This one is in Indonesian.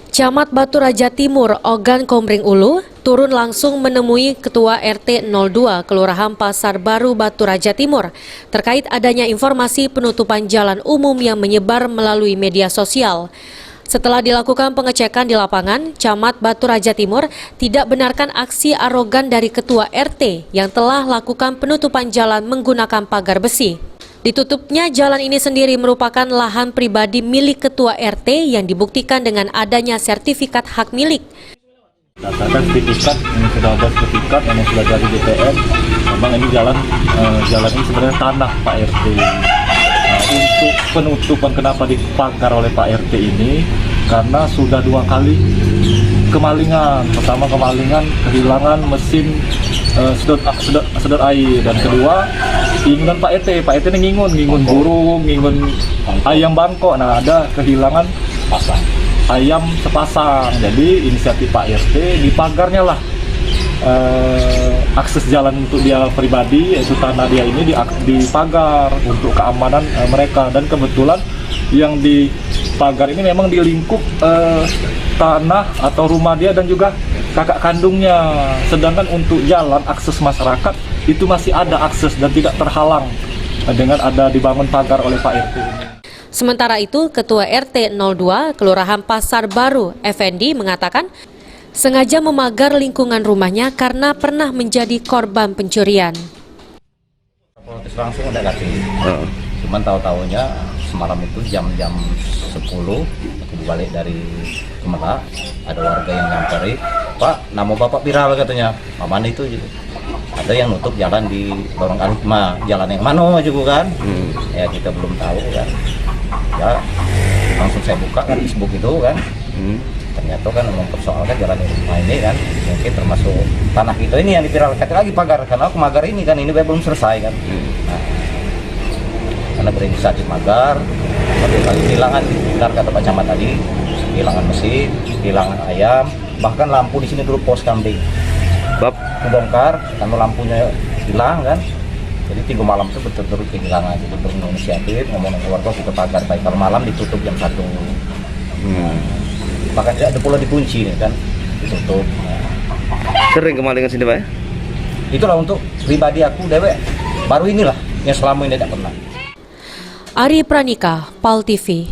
Camat Batu Raja Timur, Ogan Komering Ulu, turun langsung menemui Ketua RT 02 Kelurahan Pasar Baru Batu Raja Timur terkait adanya informasi penutupan jalan umum yang menyebar melalui media sosial. Setelah dilakukan pengecekan di lapangan, Camat Batu Raja Timur tidak benarkan aksi arogan dari Ketua RT yang telah lakukan penutupan jalan menggunakan pagar besi. Ditutupnya jalan ini sendiri merupakan lahan pribadi milik Ketua RT yang dibuktikan dengan adanya sertifikat hak milik. Berdasarkan sertifikat, ini sudah ada sertifikat yang sudah dari DPR. Memang ini jalan ini sebenarnya tanah Pak RT. Untuk penutupan kenapa dipagar oleh Pak RT ini, karena sudah 2 kali kemalingan. Pertama kemalingan kehilangan mesin sedot air, dan kedua ingunan Pak RT ini ngingun burung, ngingun ayam bangkok. Nah, ada kehilangan ayam sepasang. Jadi inisiatif Pak RT dipagarnya lah akses jalan untuk dia pribadi, yaitu tanah dia ini dipagar untuk keamanan mereka. Dan kebetulan yang dipagar ini memang di lingkup tanah atau rumah dia dan juga kakak kandungnya. Sedangkan untuk jalan akses masyarakat itu masih ada akses dan tidak terhalang dengan ada dibangun pagar oleh Pak RT ini. Sementara itu, Ketua RT 02 Kelurahan Pasar Baru, Effendi, mengatakan sengaja memagar lingkungan rumahnya karena pernah menjadi korban pencurian. Protes langsung udah kasih, cuman tahu-tahunya semalam itu jam-jam 10 aku balik dari Kemerak, ada warga yang nyamperin, "Pak, nama Bapak viral," katanya. "Mana itu?" Gitu. Ada yang nutup jalan di Lorong Aritma, jalan yang mana juga kan? Ya kita belum tahu kan. Ya langsung saya buka kan Facebook itu kan. Ternyata kan mempersoalkan jalan ini kan, mungkin termasuk tanah kita ini yang diviralkan lagi pagar, karena aku magar ini kan, ini belum selesai kan. Nah, karena berinisiatif magar, tapi kali kehilangan, benar kata Pak Camat tadi, kehilangan mesin, kehilangan ayam, bahkan lampu di sini dulu pos kambing. Kebongkar, karena lampunya hilang kan. Jadi 3 malam itu betul-betul kehilangan. Jadi berinisiatif ngomong dengan keluarga kita pagar, baik kalau malam ditutup jam 1. Maka tidak ada pula dikunci nih kan, ditutup. Sering kemalingan sini Pak ya? Itulah untuk pribadi aku dewek, baru inilah yang selama ini tidak pernah. Ari Pranika, PAL TV.